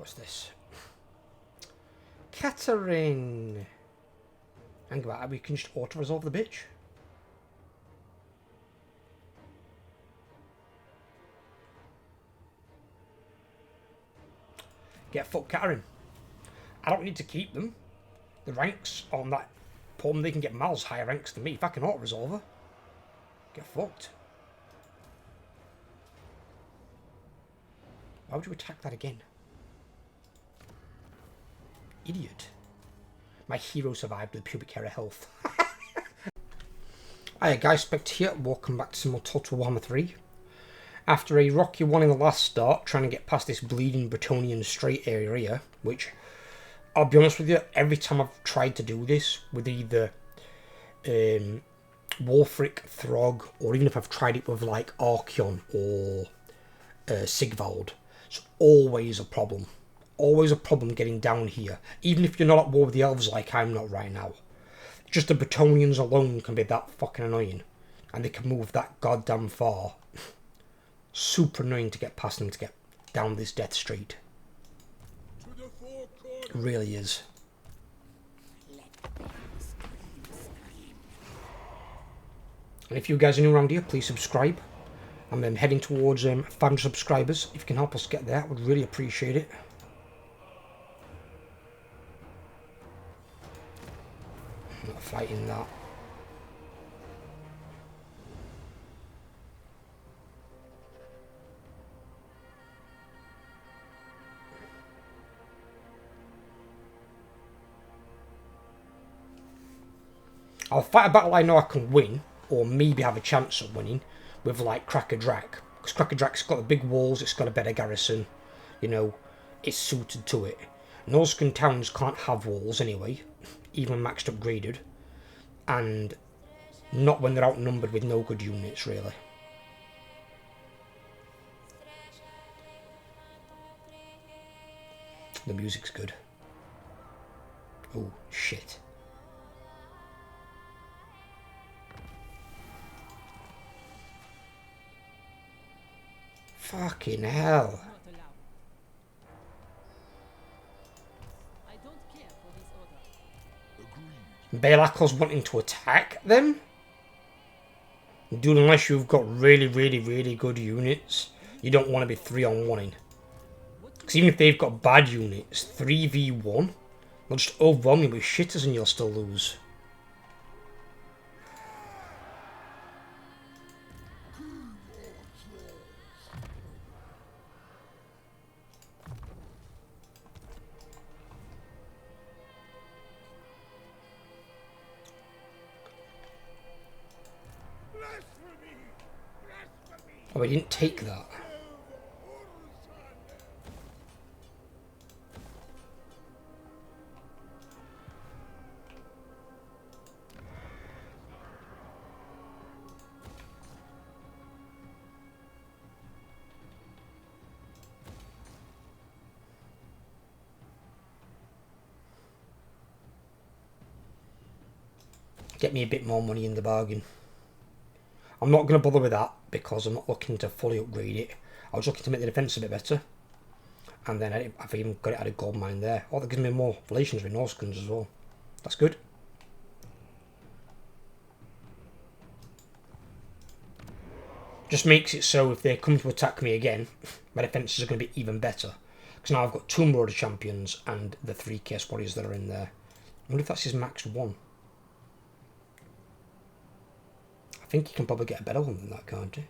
What's this? Catherine. Hang about, we can just auto-resolve the bitch. Get fucked, Catherine. I don't need to keep them. The ranks on that poem, they can get miles higher ranks than me. If I can auto-resolve her, get fucked. Why would you attack that again? Idiot. My hero survived with pubic hair health. Hiya guys, Spect here. Welcome back to some more Total Warhammer 3. After a rocky one in the last start, trying to get past this bleeding Bretonian Strait area here, which, I'll be honest with you, every time I've tried to do this with either Wulfrik, Throg, or even if I've tried it with like Archeon or Sigvald, it's always a problem. Always a problem getting down here, even if you're not at war with the elves like I'm not right now. Just the Bretonians alone can be that fucking annoying, and they can move that goddamn far. Super annoying to get past them to get down this death street. It really is. And if you guys are new around here, please subscribe. I'm heading towards 500 subscribers. If you can help us get there, I would really appreciate it. I'm not fighting that. I'll fight a battle I know I can win, or maybe have a chance of winning, with like Cracker Drac. Because Cracker Drac's got the big walls, it's got a better garrison, you know, it's suited to it. Norscan towns can't have walls anyway, even maxed upgraded, and not when they're outnumbered with no good units really. The music's good. Oh shit. Fucking hell. Belakor's wanting to attack them? Dude, unless you've got really good units, you don't want to be 3-on-1-ing. Because even if they've got bad units, 3v1, they'll just overwhelm you with shitters and you'll still lose. Oh, I didn't take that. Get me a bit more money in the bargain. I'm not going to bother with that because I'm not looking to fully upgrade it. I was looking to make the defence a bit better. And then I've even got it at a gold mine there. Oh, that gives me more relations with Norscans as well. That's good. Just makes it so if they come to attack me again, my defences are going to be even better. Because now I've got 2 Marauder champions and the 3 Chaos Warriors that are in there. I wonder if that's his max 1. I think you can probably get a better one than that, can't you?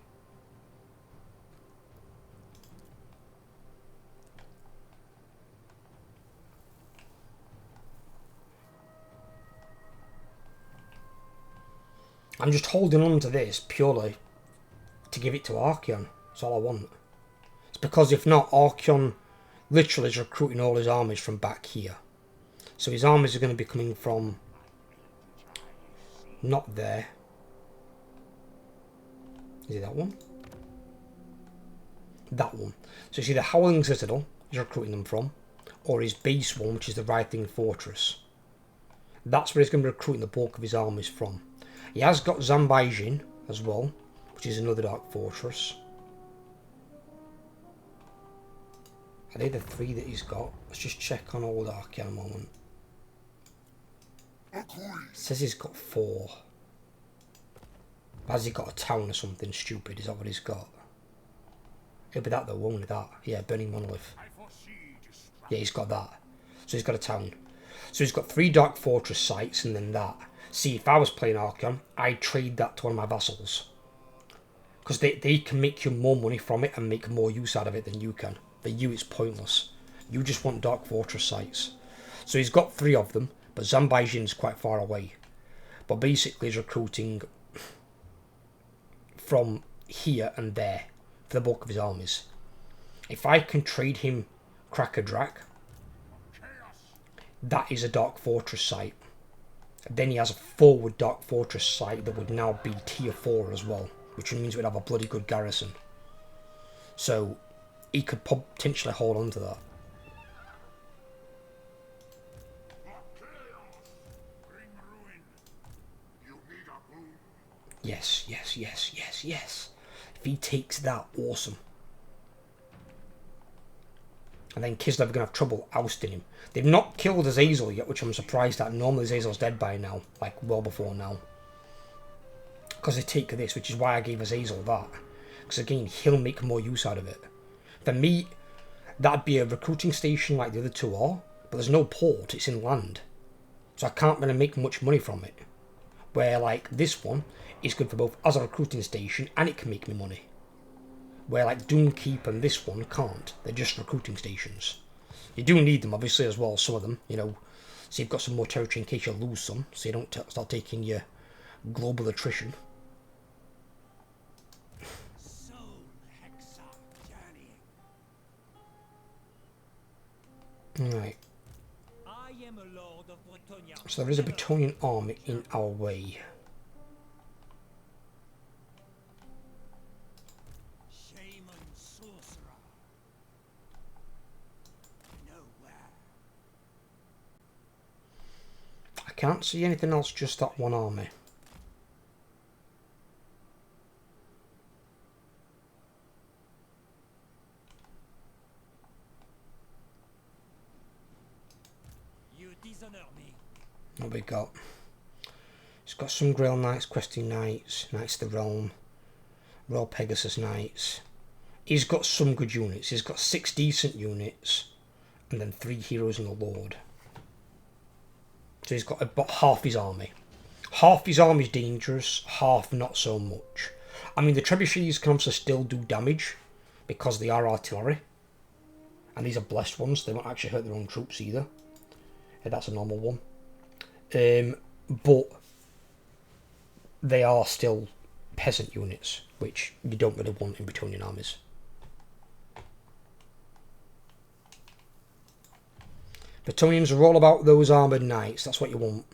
I'm just holding on to this purely to give it to Archeon. That's all I want. It's because if not, Archeon literally is recruiting all his armies from back here. So his armies are going to be coming from not there. Is it that one? That one. So it's either Howling Citadel he's recruiting them from, or his base one, which is the Writhing Fortress. That's where he's going to be recruiting the bulk of his armies from. He has got Zambaijin as well, which is another dark fortress. Are they the 3 that he's got? Let's just check on old Arky in a moment. It says he's got 4. Has he got a town or something stupid? Is that what he's got? It'll be that though, won't it? That. Yeah, Burning Monolith. Yeah, he's got that. So he's got a town. So he's got 3 Dark Fortress sites and then that. See, if I was playing Archon, I'd trade that to one of my vassals. Because they can make you more money from it and make more use out of it than you can. For you, it's pointless. You just want Dark Fortress sites. So he's got 3 of them, but Zanbaijin's quite far away. But basically he's recruiting from here and there for the bulk of his armies. If I can trade him Cracker Drak, that is a Dark Fortress site. Then he has a forward Dark Fortress site that would now be tier 4 as well, which means we'd have a bloody good garrison. So he could potentially hold on to that. Yes, yes, yes, yes, yes. If he takes that, awesome. And then Kislev are going to have trouble ousting him. They've not killed Azazel yet, which I'm surprised at. Normally Azazel's dead by now, like well before now. Because they take this, which is why I gave Azazel that. Because again, he'll make more use out of it. For me, that'd be a recruiting station like the other 2 are, but there's no port, it's inland. So I can't really make much money from it. Where like this one is good for both as a recruiting station and it can make me money. Where like Doomkeep and this one can't. They're just recruiting stations. You do need them obviously as well, some of them, you know. So you've got some more territory in case you lose some, so you don't start taking your global attrition. Right. So there is a Bretonnian army in our way. I can't see anything else, just that one army. What we got? It's got some Grail Knights, Questing Knights, Knights of the Realm, Royal Pegasus Knights. He's got some good units. He's got 6 decent units, and then 3 Heroes and the Lord. So he's got about half his army. Half his army is dangerous, half not so much. I mean, the trebuchets can also still do damage because they are artillery, and these are blessed ones. They won't actually hurt their own troops either. Yeah, that's a normal one. But they are still peasant units, which you don't really want in Bretonnian armies. Bretonnians are all about those armoured knights, that's what you want.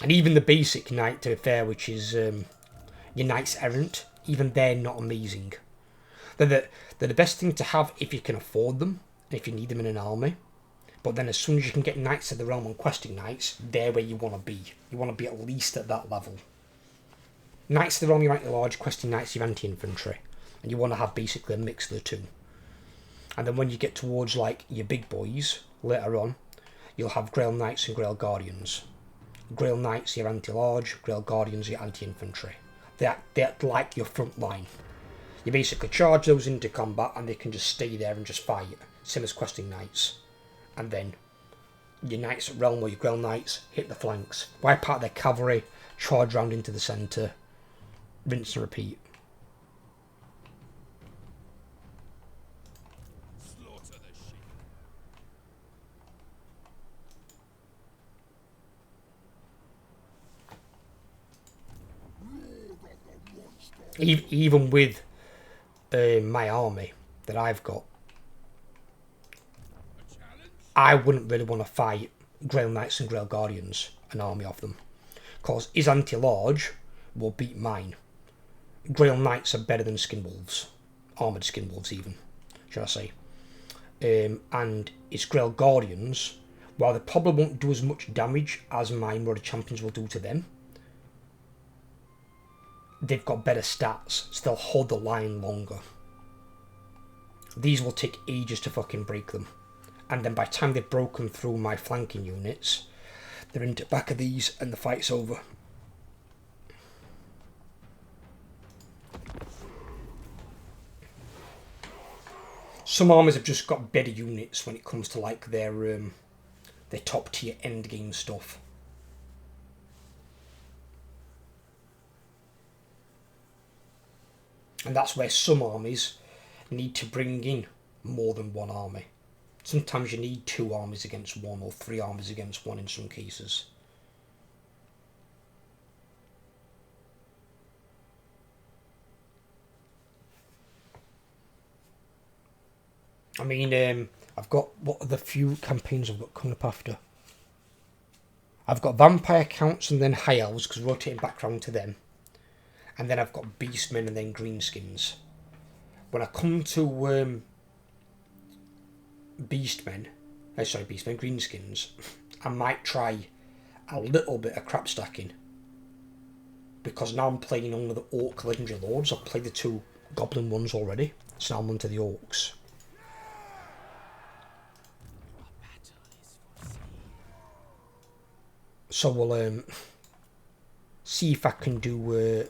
And even the basic knight, to be fair, which is your knights errant, even they're not amazing. They're the best thing to have if you can afford them, if you need them in an army. But then as soon as you can get Knights of the Realm and Questing Knights, they're where you want to be. You want to be at least at that level. Knights of the Realm, you rank large, Questing Knights, your anti-infantry. And you want to have basically a mix of the 2. And then when you get towards like your big boys, later on, you'll have Grail Knights and Grail Guardians. Grail Knights, your anti-large, Grail Guardians, your anti-infantry. They're like your front line. You basically charge those into combat and they can just stay there and just fight. Same as Questing Knights. And then your Knights of Realm or your Grail Knights hit the flanks. Wipe out their cavalry, charge round into the centre, rinse and repeat. Even with my army that I've got, I wouldn't really want to fight Grail Knights and Grail Guardians, an army of them, because his anti-large will beat mine. Grail Knights are better than Skin Wolves, armoured Skin Wolves even, should I say. And his Grail Guardians, while they probably won't do as much damage as my Murder Champions will do to them, they've got better stats, so they'll hold the line longer. these will take ages to fucking break them. And then by the time they've broken through my flanking units, they're into the back of these and the fight's over. Some armies have just got better units when it comes to like their top tier end game stuff. And that's where some armies need to bring in more than one army. Sometimes you need 2 armies against 1 or 3 armies against 1 in some cases. I mean, I've got, what are the few campaigns I've got coming up after? I've got Vampire Counts and then High Elves, because rotating back round to them. And then I've got Beastmen and then Greenskins. When I come to Beastmen, Greenskins, I might try a little bit of crap stacking. Because now I'm playing only the Orc Legendary Lords. I've played the 2 Goblin ones already. So now I'm onto the Orcs. So we'll see if I can do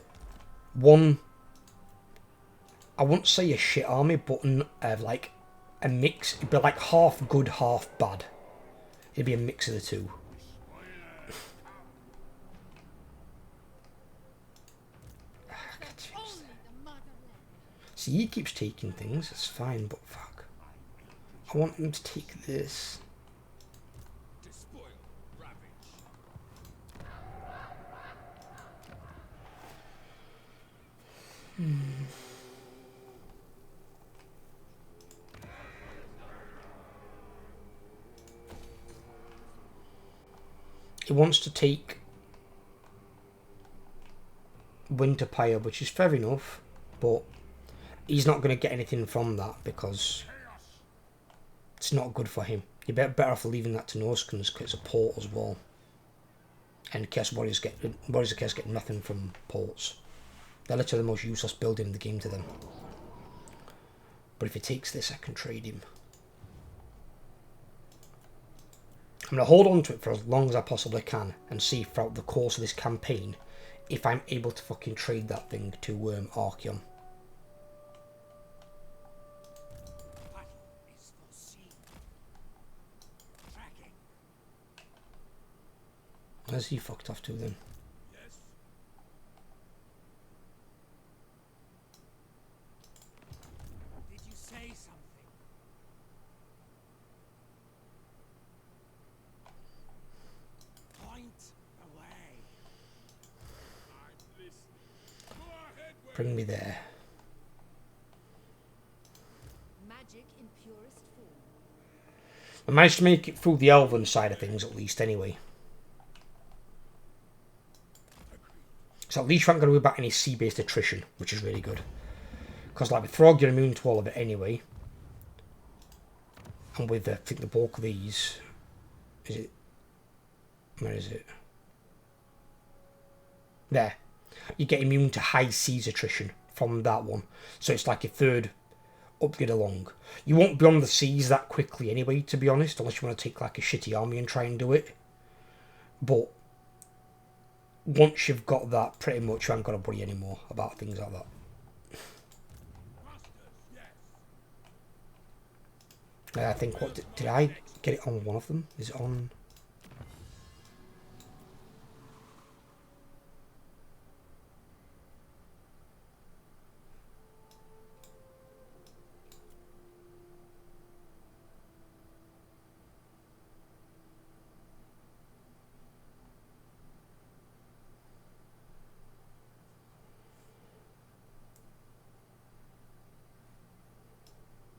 one, I won't say a shit army, but like a mix. It'd be like half good, half bad. It'd be a mix of the 2. See, he keeps taking things, it's fine, but fuck. I want him to take this. He wants to take Winterpire, which is fair enough, but he's not going to get anything from that because it's not good for him. You're better off leaving that to Norscans because it's a port as well. And Chaos Warriors get nothing from ports. They're literally the most useless building in the game to them. But if he takes this, I can trade him. I'm going to hold on to it for as long as I possibly can and see throughout the course of this campaign if I'm able to fucking trade that thing to Archeon. Where's he fucked off to then? Bring me there. Magic in purest form. I managed to make it through the Elven side of things at least anyway. So at least you aren't going to worry about any sea-based attrition, which is really good. Because like with Throg, you're immune to all of it anyway. And with I think the bulk of these, is it? Where is it? There. You get immune to high seas attrition from that one. So it's like a third upgrade along. You won't be on the seas that quickly anyway, to be honest, unless you want to take like a shitty army and try and do it. But once you've got that, pretty much you haven't got to worry anymore about things like that. I think, what did I get it on one of them? Is it on?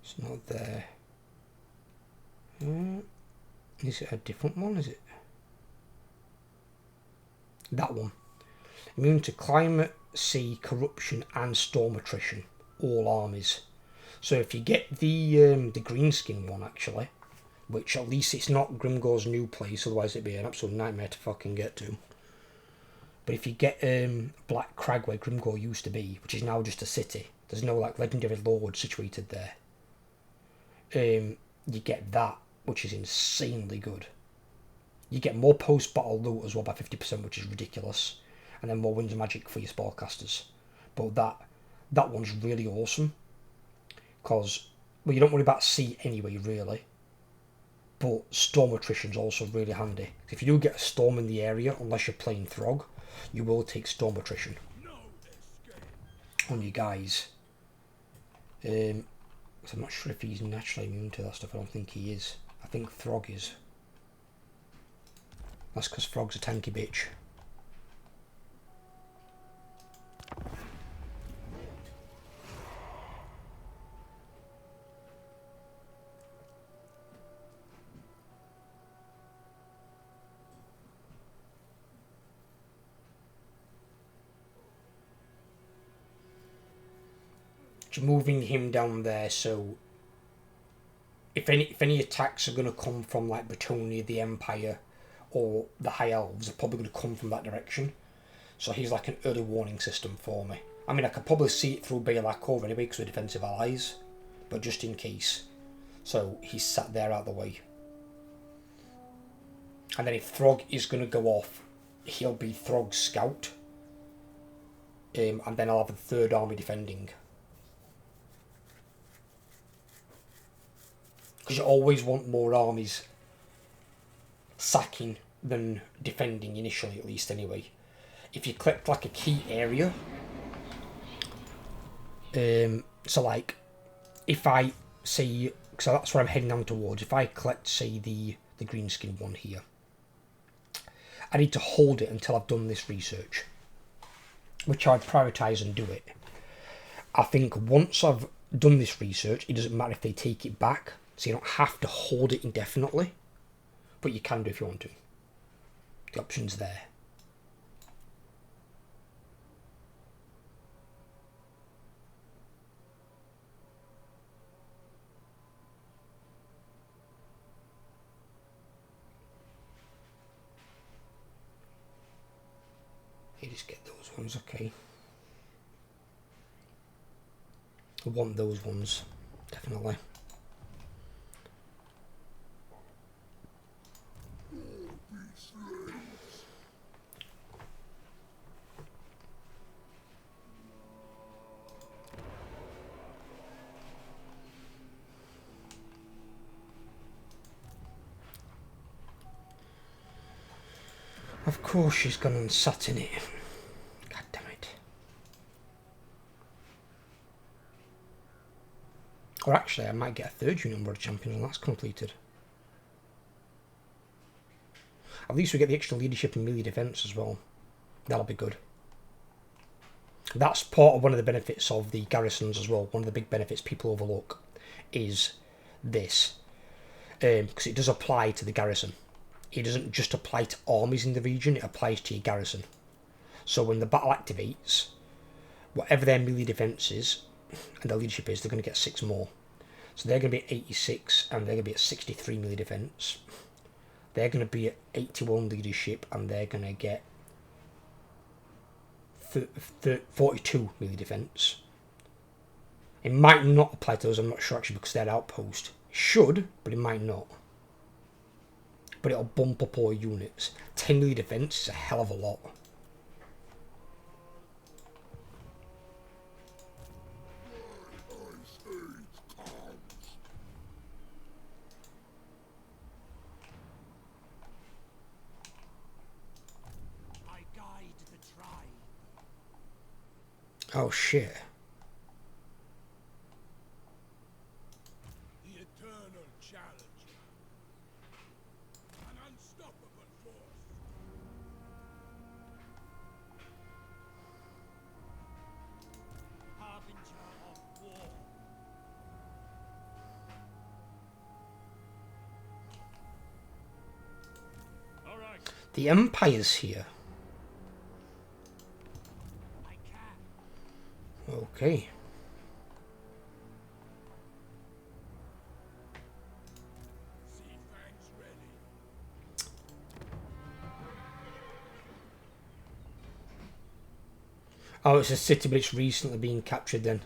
It's not there. Is it a different one? Is it that one? Immune to climate, sea, corruption, and storm attrition. All armies. So if you get the greenskin one actually, which at least it's not Grimgor's new place, otherwise it'd be an absolute nightmare to fucking get to. But if you get Black Crag where Grimgor used to be, which is now just a city, there's no like legendary lord situated there. you get that, which is insanely good. You get more post-battle loot as well by 50%, which is ridiculous. And then more winds of magic for your spellcasters. But that one's really awesome. Because, well, you don't worry about sea anyway, really. But storm attrition's also really handy. If you do get a storm in the area, unless you're playing Throg, you will take storm attrition on you guys. I'm not sure if he's naturally immune to that stuff. I don't think he is. I think Throg is. That's because Throg's a tanky bitch. Moving him down there, so if any attacks are going to come from like Bretonia, the Empire, or the High Elves, they're probably going to come from that direction. So he's like an early warning system for me. I mean, I could probably see it through Balak anyway because we're defensive allies, but just in case. So he's sat there out of the way. And then if Throg is going to go off, he'll be Throg's scout. And then I'll have a third army defending. Because you always want more armies sacking than defending initially, at least anyway. If you collect like a key area, so like if I say, so that's where I'm heading down towards. If I collect, say, the greenskin one here, I need to hold it until I've done this research, which I'd prioritise and do it. I think once I've done this research, it doesn't matter if they take it back. So you don't have to hold it indefinitely, but you can do if you want to. The option's there. You just get those ones, okay. I want those ones, definitely. Of course she's gone and sat in it. God damn it. Or actually, I might get a third unit number of champions and that's completed. At least we get the extra leadership and melee defense as well. That'll be good. That's part of one of the benefits of the garrisons as well. One of the big benefits people overlook is this. Because it does apply to the garrison. It doesn't just apply to armies in the region, it applies to your garrison. So when the battle activates, whatever their melee defense is, and their leadership is, they're going to get 6 more. So they're going to be at 86, and they're going to be at 63 melee defense. They're going to be at 81 leadership, and they're going to get 42 melee defense. It might not apply to those, I'm not sure actually, because they're outpost. It should, but it might not. But it'll bump up all units. 10 melee defense is a hell of a lot. Oh shit. The Empire's here. Okay. Oh, it's a city, but it's recently been captured then.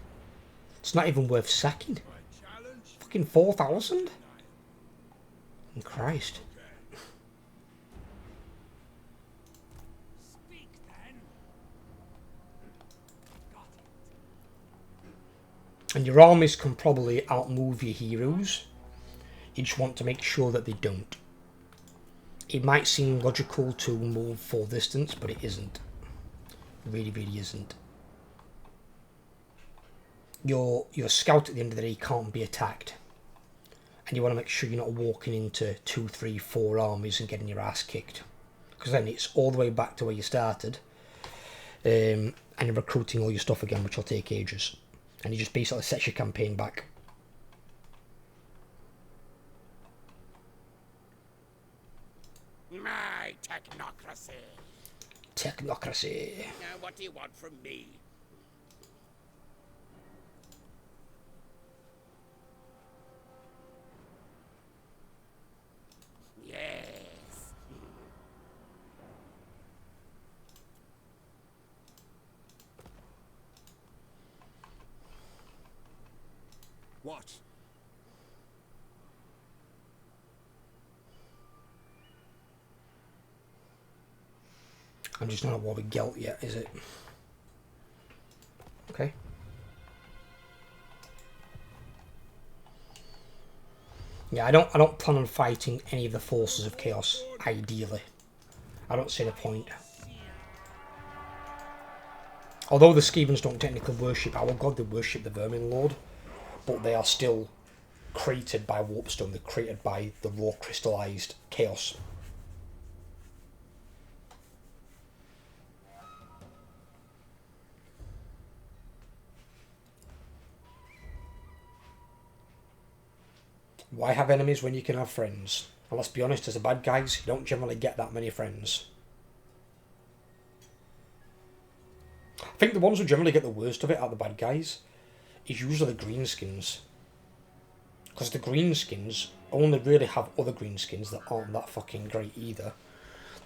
It's not even worth sacking. fucking 4,000? Christ. And your armies can probably outmove your heroes. You just want to make sure that they don't. It might seem logical to move full distance, but it isn't. It really, really isn't. Your scout at the end of the day can't be attacked. And you want to make sure you're not walking into 2, 3, 4 armies and getting your ass kicked. Because then it's all the way back to where you started. And you're recruiting all your stuff again, which will take ages. And you just basically set your campaign back. My technocracy. Technocracy. Now, what do you want from me? Yes. What? I'm just not at war with Gelt yet, is it? Okay. Yeah, I don't plan on fighting any of the forces of chaos, ideally. I don't see the point. Although the Skevens don't technically worship our god, they worship the Vermin Lord, but they are still created by Warpstone, they're created by the raw crystallized chaos. Why have enemies when you can have friends? And let's be honest, as the bad guys, you don't generally get that many friends. I think the ones who generally get the worst of it are the bad guys. Is usually the greenskins. Because the greenskins only really have other greenskins that aren't that fucking great either.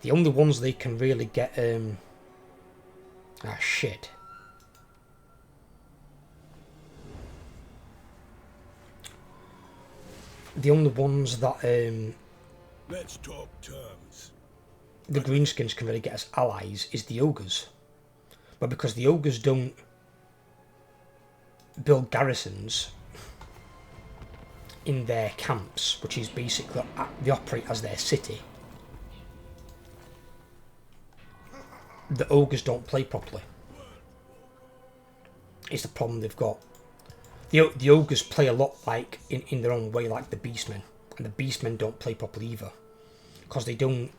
The only ones they can really get, shit. The only ones that, Let's talk terms. the greenskins can really get as allies is the ogres. But because the ogres don't build garrisons in their camps, which is basically, they operate as their city, the ogres don't play properly. It's the problem they've got. The ogres play a lot like in their own way, like the beastmen, and the beastmen don't play properly either, because they don't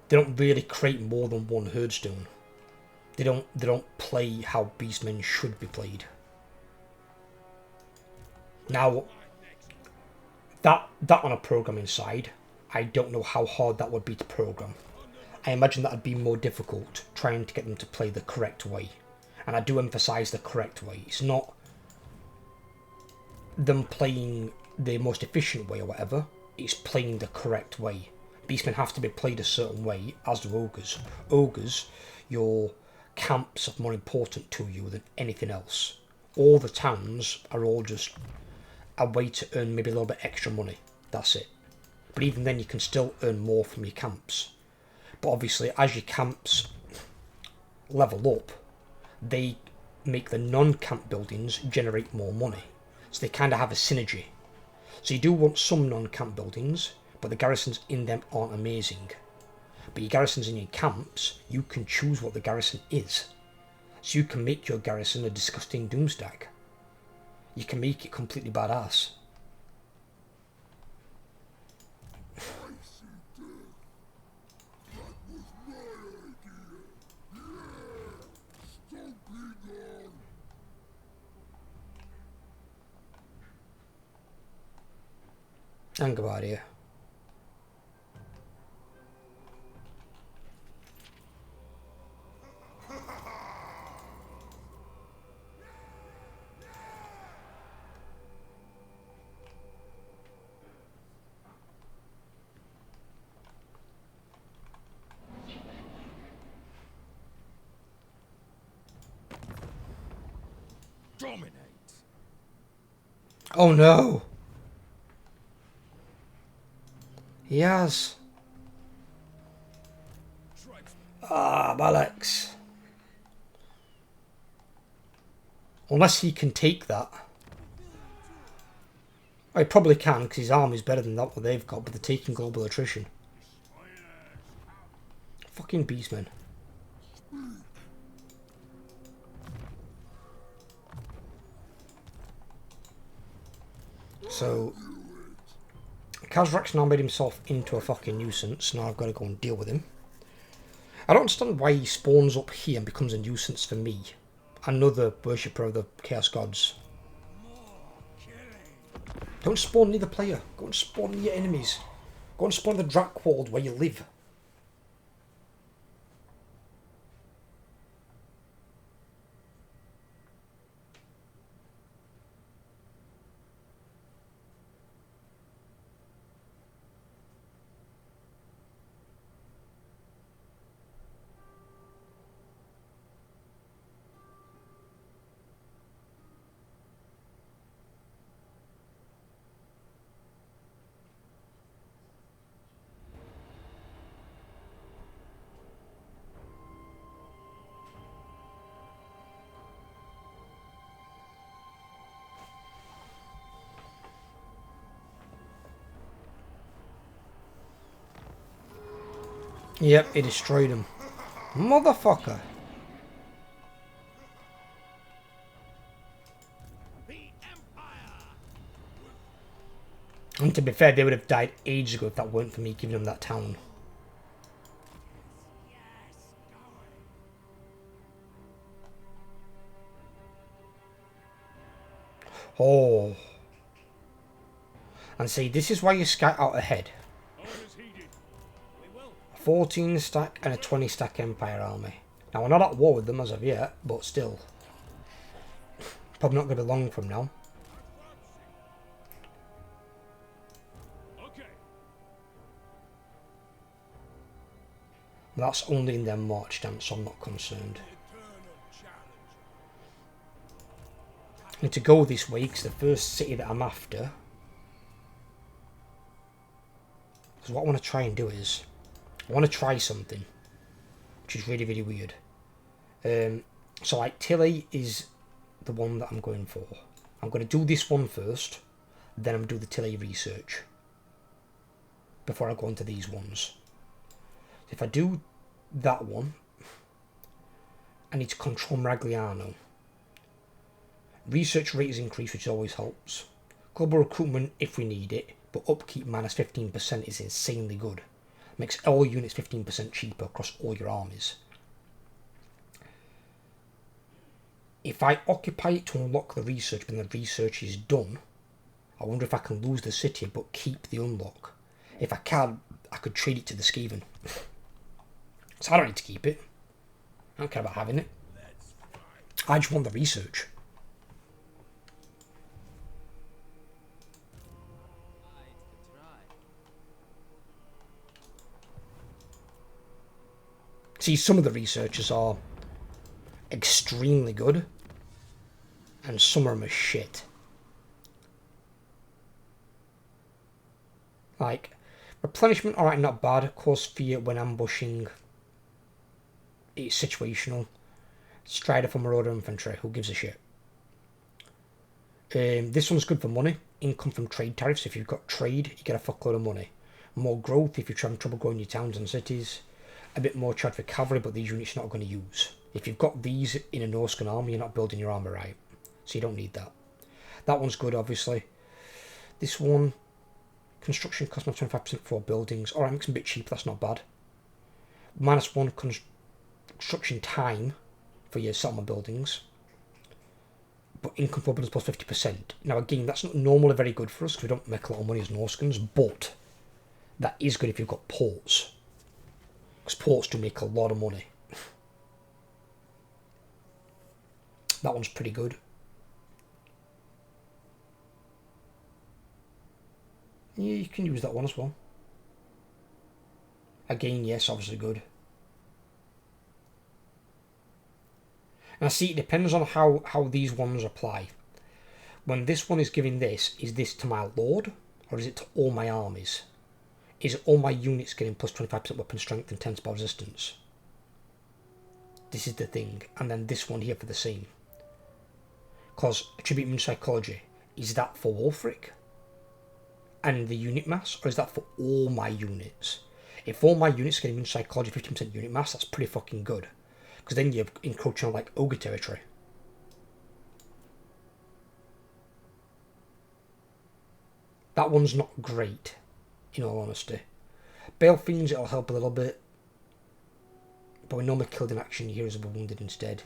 really create more than one herdstone. They don't play how beastmen should be played. Now, that on a programming side, I don't know how hard that would be to program. I imagine that would be more difficult trying to get them to play the correct way. And I do emphasise the correct way. It's not them playing the most efficient way or whatever. It's playing the correct way. Beastmen have to be played a certain way, as do ogres. Ogres, your camps are more important to you than anything else. All the towns are all just a way to earn maybe a little bit extra money. That's it. But even then you can still earn more from your camps. But obviously as your camps level up, they make the non-camp buildings generate more money. So they kind of have a synergy. So you do want some non-camp buildings, but the garrisons in them aren't amazing. But your garrisons in your camps, you can choose what the garrison is. So you can make your garrison a disgusting doomstack. You can make it completely badass. Hang about here. Dominate. Oh no! He has. Ah, Alex. Unless he can take that. Oh, he probably can, because his army's better than that what they've got, but they're taking global attrition. Fucking beastmen. So, Kazrak's now made himself into a fucking nuisance. Now I've got to go and deal with him. I don't understand why he spawns up here and becomes a nuisance for me. Another worshipper of the Chaos Gods. Don't spawn near the player. Go and spawn near your enemies. Go and spawn the Drakwold where you live. Yep, he destroyed him. Motherfucker. And to be fair, they would have died ages ago if that weren't for me giving them that town. Oh. And see, this is why you scout out ahead. 14 stack and a 20 stack Empire army. Now we're not at war with them as of yet, but still. Probably not going to be long from now. That's only in their march stance, so I'm not concerned. I need to go this way because the first city that I'm after. Because what I want to try and do is, I want to try something, which is really, really weird. So like Tilly is the one that I'm going for. I'm going to do this one first, then I'm going to do the Tilly research before I go into these ones. If I do that one, I need to control Maragliano. Research rate is increased, which always helps. Global recruitment if we need it, but upkeep minus 15% is insanely good. Makes all units 15% cheaper across all your armies. If I occupy it to unlock the research when the research is done, I wonder if I can lose the city but keep the unlock. If I can, I could trade it to the Skaven. So I don't need to keep it. I don't care about having it. I just want the research. See, some of the researchers are extremely good, and some of them are shit. Like, replenishment, alright, not bad. Cause fear when ambushing, it's situational. Strider for Marauder Infantry, who gives a shit? This one's good for money. Income from trade tariffs. If you've got trade, you get a fuckload of money. More growth if you're having trouble growing your towns and cities. A bit more charge for cavalry, but these units you're not going to use. If you've got these in a Norscan army, you're not building your armour right. So you don't need that. That one's good, obviously. This one, construction cost me 25% for buildings. Alright, makes them a bit cheap, that's not bad. -1 construction time for your settlement buildings. But income for buildings plus 50%. Now again, that's not normally very good for us because we don't make a lot of money as Norscans, but that is good if you've got ports. Because ports do make a lot of money. That one's pretty good. Yeah, you can use that one as well. Again, yes, obviously good. And I see it depends on how these ones apply. When this one is giving this, is this to my lord? Or is it to all my armies? Is it all my units getting plus 25% weapon strength and 10 spell resistance? This is the thing. And then this one here for the same. Because attribute immune psychology, is that for Wulfrik and the unit mass, or is that for all my units? If all my units get immune psychology 15% unit mass, that's pretty fucking good. Because then you're encroaching on like ogre territory. That one's not great, in all honesty. Bale Fiends, it'll help a little bit. But we normally killed in action, heroes are wounded instead.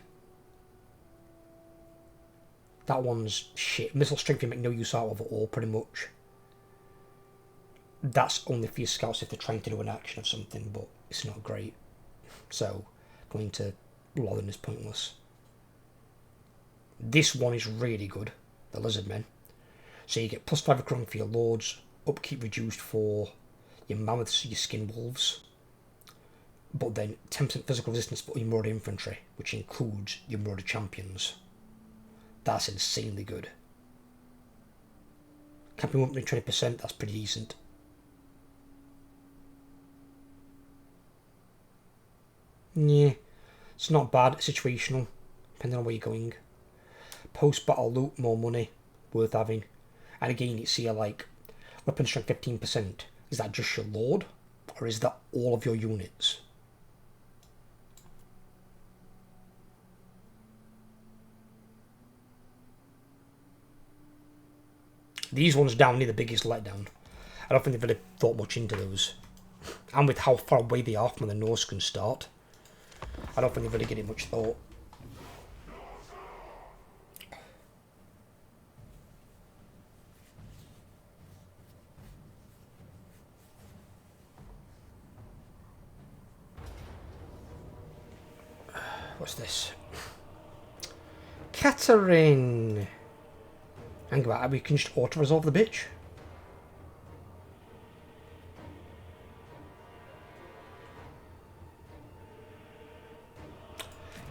That one's shit. Missile strength you make no use out of at all, pretty much. That's only for your scouts if they're trying to do an action of something, but it's not great. So, going to Lothen is pointless. This one is really good, the Lizardmen. So you get plus 5 across for your lords, upkeep reduced for your mammoths, your skin wolves, but then 10% physical resistance for your marauder infantry, which includes your marauder champions. That's insanely good. Camping weaponry 20%, that's pretty decent. Yeah, it's not bad, situational, depending on where you're going. Post-battle loot, more money, worth having. And again, it's here like, weapon strength 15%. Is that just your lord? Or is that all of your units? These ones down near the biggest letdown. I don't think they've really thought much into those. And with how far away they are from when the Norsca can start, I don't think they've really given it much thought. What's this? Catherine! Hang about, we can just auto-resolve the bitch.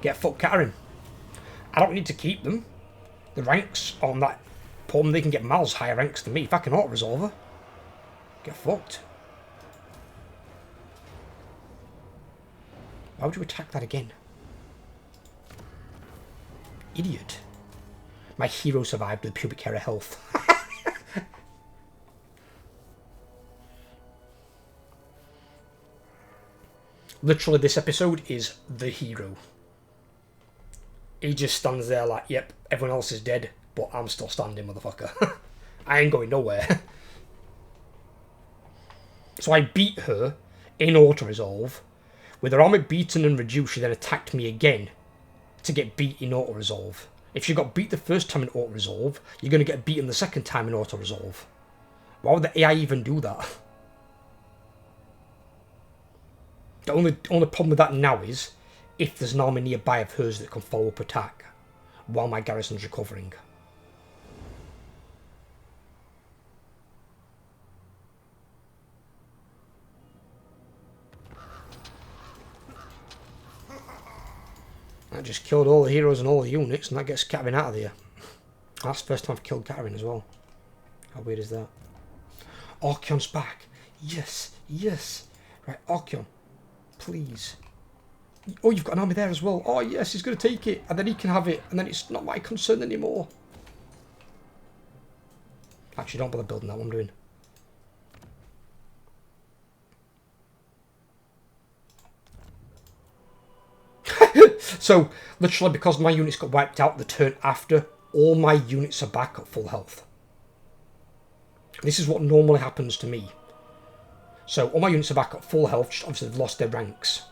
Get fucked, Catherine. I don't need to keep them. The ranks on that poem, they can get miles higher ranks than me. If I can auto-resolve her, get fucked. Why would you attack that again? Idiot. My hero survived with pubic hair health. Literally, this episode is the hero. He just stands there like, yep, everyone else is dead, but I'm still standing, motherfucker. I ain't going nowhere. So I beat her in auto-resolve. With her armor beaten and reduced, she then attacked me again to get beat in auto-resolve. If she got beat the first time in auto-resolve, you're going to get beaten the second time in auto-resolve. Why would the AI even do that? The only problem with that now is if there's an army nearby of hers that can follow up attack while my garrison's recovering. I just killed all the heroes and all the units, and that gets Catherine out of there. That's the first time I've killed Catherine as well. How weird is that? Archeon's back. Yes, yes. Right, Archeon, please. Oh, you've got an army there as well. Oh, yes, he's going to take it, and then he can have it, and then it's not my concern anymore. Actually, don't bother building that one, I'm doing. So, literally, because my units got wiped out the turn after, all my units are back at full health. This is what normally happens to me. So, all my units are back at full health, just obviously they've lost their ranks.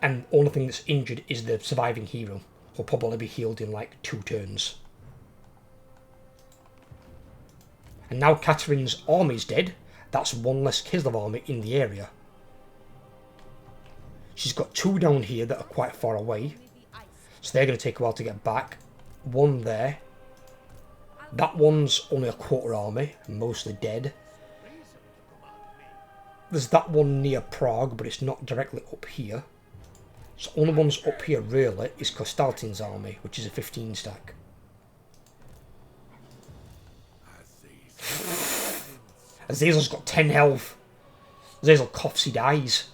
And the only thing that's injured is the surviving hero, who'll probably be healed in like 2 turns. And now Catherine's army's dead, that's 1 less Kislev army in the area. She's got 2 down here that are quite far away. So they're going to take a while to get back. 1 there. That one's only a quarter army, mostly dead. There's that one near Prague, but it's not directly up here. So only one's up here really is Kostaltin's army, which is a 15 stack. Azazel's got 10 health. Azazel coughs, he dies.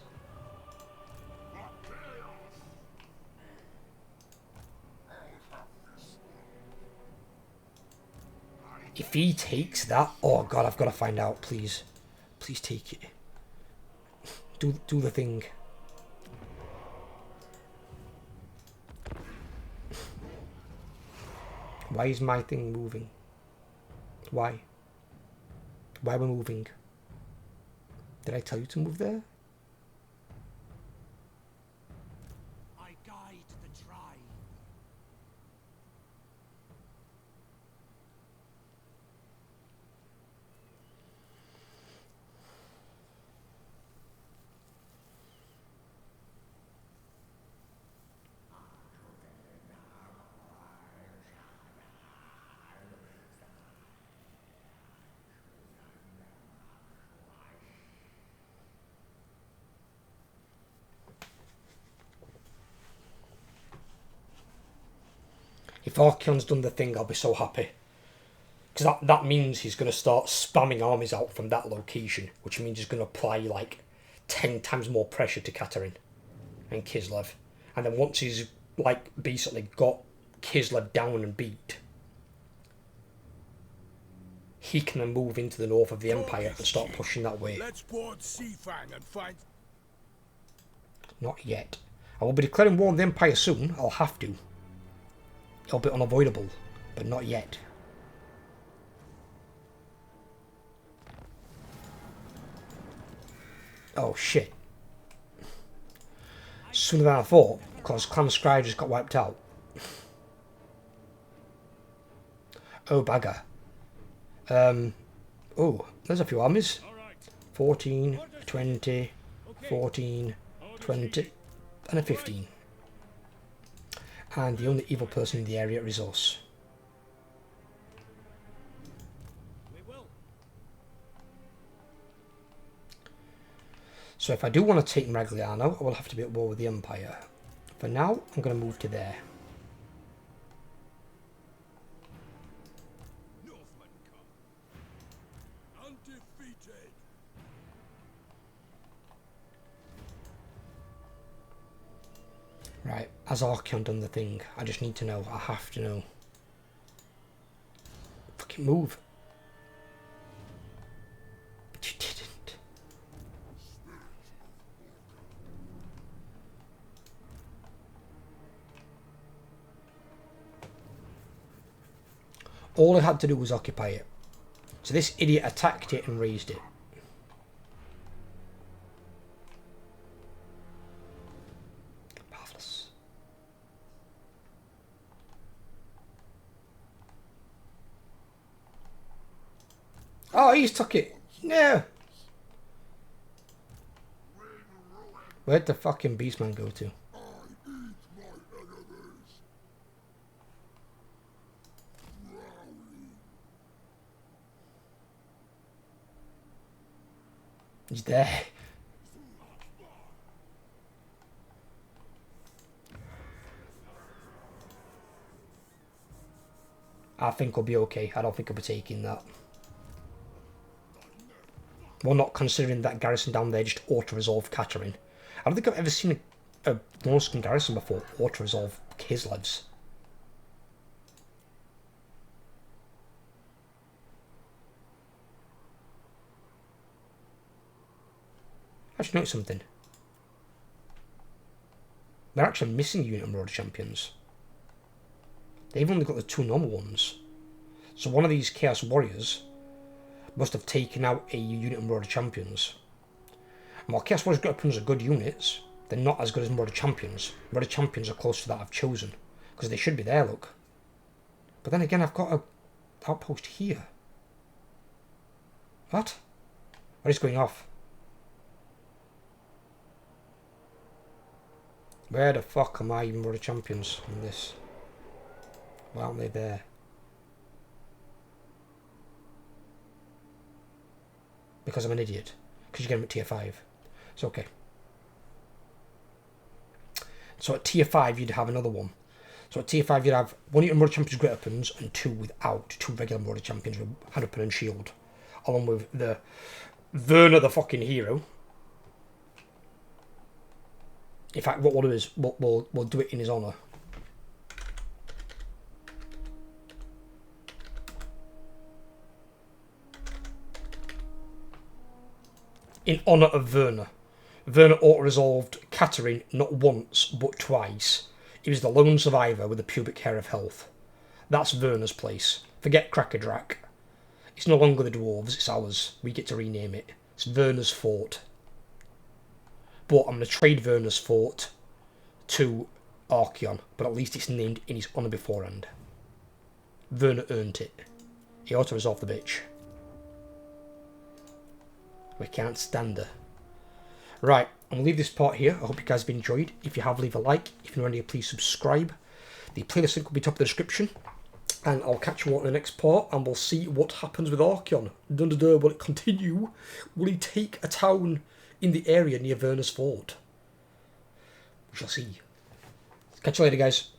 If he takes that... Oh god, I've got to find out, please. Please take it. Do the thing. Why is my thing moving? Why? Why we're moving? Did I tell you to move there? I guide the tribe. If Archeon's done the thing, I'll be so happy. Because that means he's going to start spamming armies out from that location, which means he's going to apply like 10 times more pressure to Katerin and Kislev. And then once he's like basically got Kislev down and beat, he can then move into the north of the Empire and start pushing that way. Let's board Seafang and find... Not yet. I will be declaring war on the Empire soon. I'll have to. It'll be unavoidable, but not yet. Oh shit. Sooner than I thought, because Clan Scry just got wiped out. Oh bagger. Oh, there's a few armies. 14, 20, 14, 20, and a 15. And the only evil person in the area, resource. So if I do want to take Maragliano, I will have to be at war with the Empire. For now, I'm going to move to there. Northmen come. Undefeated. Right, has Archeon done the thing? I just need to know. I have to know. Fucking move. But you didn't. All I had to do was occupy it. So this idiot attacked it and raised it. Marvellous. Oh, he's took it. No. Where'd the fucking Beastman go to? He's there. I think I'll be okay. I don't think I'll be taking that. Well, not considering that garrison down there just auto-resolve Katerin. I don't think I've ever seen a Norscan garrison before auto-resolve Kislevs. I just noticed something. They're actually missing unit and Marauder champions. They've only got the 2 normal ones. So one of these Chaos Warriors must have taken out a unit of Marauder champions. And while Chaos Warriors Weapons are good units, they're not as good as Marauder champions. Marauder champions are close to that I've chosen. Because they should be there, look. But then again, I've got a outpost here. What? What is going off? Where the fuck are my Immortal champions in this? Why aren't they there? Because I'm an idiot. Because you get them at tier 5. It's okay. So at tier 5 you'd have another one. So at tier 5 you'd have 1 Immortal champions great weapons and 2 without. 2 regular Immortal champions with hand weapon and shield. along with the Verner, the fucking hero. In fact, what we'll do is we'll do it in his honour. In honour of Verner. Verner auto-resolved Katarine not once, but twice. He was the lone survivor with the pubic hair of health. That's Verner's place. Forget Crackerdrak. It's no longer the dwarves, it's ours. We get to rename it. It's Verner's fort. But I'm going to trade Verner's fort to Archeon, but at least it's named in his honour beforehand. Verner earned it. He auto-resolved the bitch. We can't stand her. Right, I'm going to leave this part here. I hope you guys have enjoyed. If you have, leave a like. If you're not here, please subscribe. The playlist link will be top of the description. And I'll catch you all in the next part, and we'll see what happens with Archeon. Will it continue? Will he take a town in the area near Verner's fort? We shall see. Catch you later, guys.